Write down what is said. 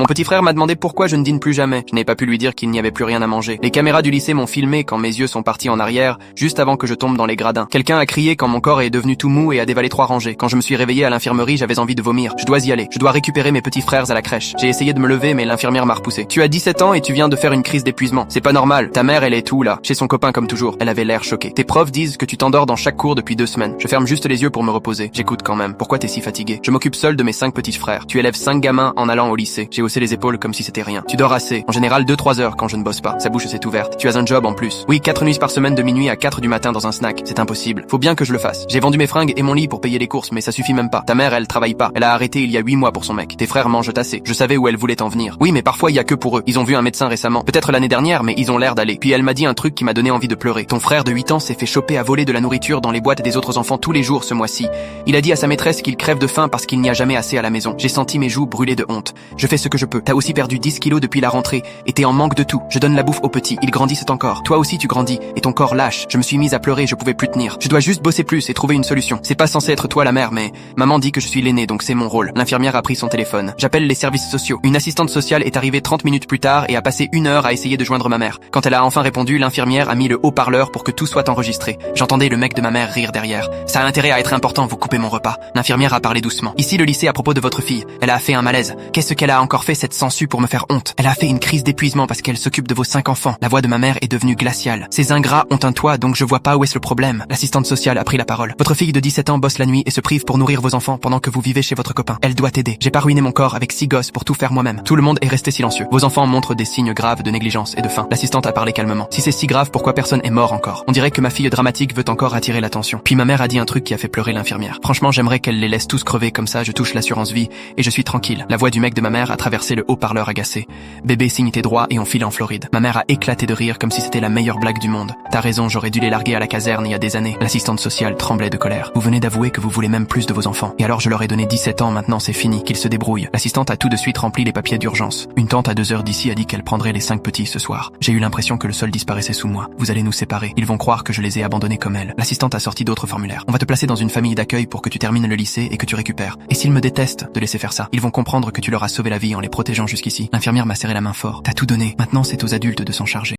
Mon petit frère m'a demandé pourquoi je ne dîne plus jamais. Je n'ai pas pu lui dire qu'il n'y avait plus rien à manger. Les caméras du lycée m'ont filmé quand mes yeux sont partis en arrière, juste avant que je tombe dans les gradins. Quelqu'un a crié quand mon corps est devenu tout mou et a dévalé 3 rangées. Quand je me suis réveillé à l'infirmerie, j'avais envie de vomir. Je dois y aller. Je dois récupérer mes petits frères à la crèche. J'ai essayé de me lever, mais l'infirmière m'a repoussé. Tu as 17 ans et tu viens de faire une crise d'épuisement. C'est pas normal. Ta mère, elle est où là? Chez son copain comme toujours. Elle avait l'air choquée. Tes profs disent que tu t'endors dans chaque cours depuis 2 semaines. Je ferme juste les yeux pour me reposer. J'écoute quand même. Pourquoi t'es si fatigué? Je m'occupe seul de mes 5 petits frères. Tu élèves 5 gamins en allant au lycée. J'ai haussé les épaules comme si c'était rien. Tu dors assez. En général 2-3 heures quand je ne bosse pas. Sa bouche s'est ouverte. Tu as un job en plus. Oui, 4 nuits par semaine de minuit à 4 du matin dans un snack. C'est impossible. Faut bien que je le fasse. J'ai vendu mes fringues et mon lit pour payer les courses, mais ça suffit même pas. Ta mère, elle travaille pas. Elle a arrêté il y a 8 mois pour son mec. Tes frères mangent assez. Je savais où elle voulait en venir. Oui, mais parfois il y a que pour eux. Ils ont vu un médecin récemment. Peut-être l'année dernière, mais ils ont l'air d'aller. Puis elle m'a dit un truc qui m'a donné envie de pleurer. Ton frère de 8 ans s'est fait choper à voler de la nourriture dans les boîtes des autres enfants tous les jours ce mois-ci. Il a dit à sa maîtresse qu'il crève de faim parce qu'il n'y a jamais assez à la maison. J'ai senti mes joues brûler de honte. Je fais ce que je peux. T'as aussi perdu 10 kilos depuis la rentrée et t'es en manque de tout. Je donne la bouffe aux petits. Ils grandissent encore. Toi aussi tu grandis et ton corps lâche. Je me suis mise à pleurer, je pouvais plus tenir. Je dois juste bosser plus et trouver une solution. C'est pas censé être toi la mère, mais maman dit que je suis l'aîné, donc c'est mon rôle. L'infirmière a pris son téléphone. J'appelle les services sociaux. Une assistante sociale est arrivée 30 minutes plus tard et a passé 1 heure à essayer de joindre ma mère. Quand elle a enfin répondu, l'infirmière a mis le haut-parleur pour que tout soit enregistré. J'entendais le mec de ma mère rire derrière. Ça a intérêt à être important, vous coupez mon repas. L'infirmière a parlé doucement. Ici le lycée à propos de votre fille. Elle a fait un malaise. Qu'est-ce qu'elle a encore fait cette sangsue pour me faire honte? Elle a fait une crise d'épuisement parce qu'elle s'occupe de vos 5 enfants. La voix de ma mère est devenue glaciale. Ces ingrats ont un toit, donc je vois pas où est-ce le problème. L'assistante sociale a pris la parole. Votre fille de 17 ans bosse la nuit et se prive pour nourrir vos enfants pendant que vous vivez chez votre copain. Elle doit t'aider. J'ai pas ruiné mon corps avec 6 gosses pour tout faire moi-même. Tout le monde est resté silencieux. Vos enfants montrent des signes graves de négligence et de faim. L'assistante a parlé calmement. Si c'est si grave, pourquoi personne est mort encore? On dirait que ma fille dramatique veut encore attirer l'attention. Puis ma mère a dit un truc qui a fait pleurer l'infirmière. Franchement, j'aimerais qu'elle les laisse tous crever comme ça, je touche l'assurance vie et je suis tranquille. La voix du mec de ma mère a traversé le haut-parleur agacé. Bébé, signe tes droits et on file en Floride. Ma mère a éclaté de rire comme si c'était la meilleure blague du monde. T'as raison, j'aurais dû les larguer à la caserne il y a des années. L'assistante sociale tremblait de colère. Vous venez d'avouer que vous voulez même plus de vos enfants. Et alors je leur ai donné 17 ans, maintenant c'est fini, qu'ils se débrouillent. L'assistante a tout de suite rempli les papiers d'urgence. Une tante à 2 heures d'ici a dit qu'elle prendrait les 5 petits ce soir. J'ai eu l'impression que le sol disparaissait sous moi. Vous allez nous séparer. Ils vont croire que je les ai abandonnés comme elle. L'assistante a sorti d'autres formulaires. On va te placer dans une famille d'accueil pour que tu termines le lycée et que tu récupères. Et s'ils me détestent de laisser faire ça, ils vont comprendre que tu leur as sauvé la vie en les protégeant jusqu'ici. L'infirmière m'a serré la main fort. T'as tout donné. Maintenant c'est aux adultes de s'en charger.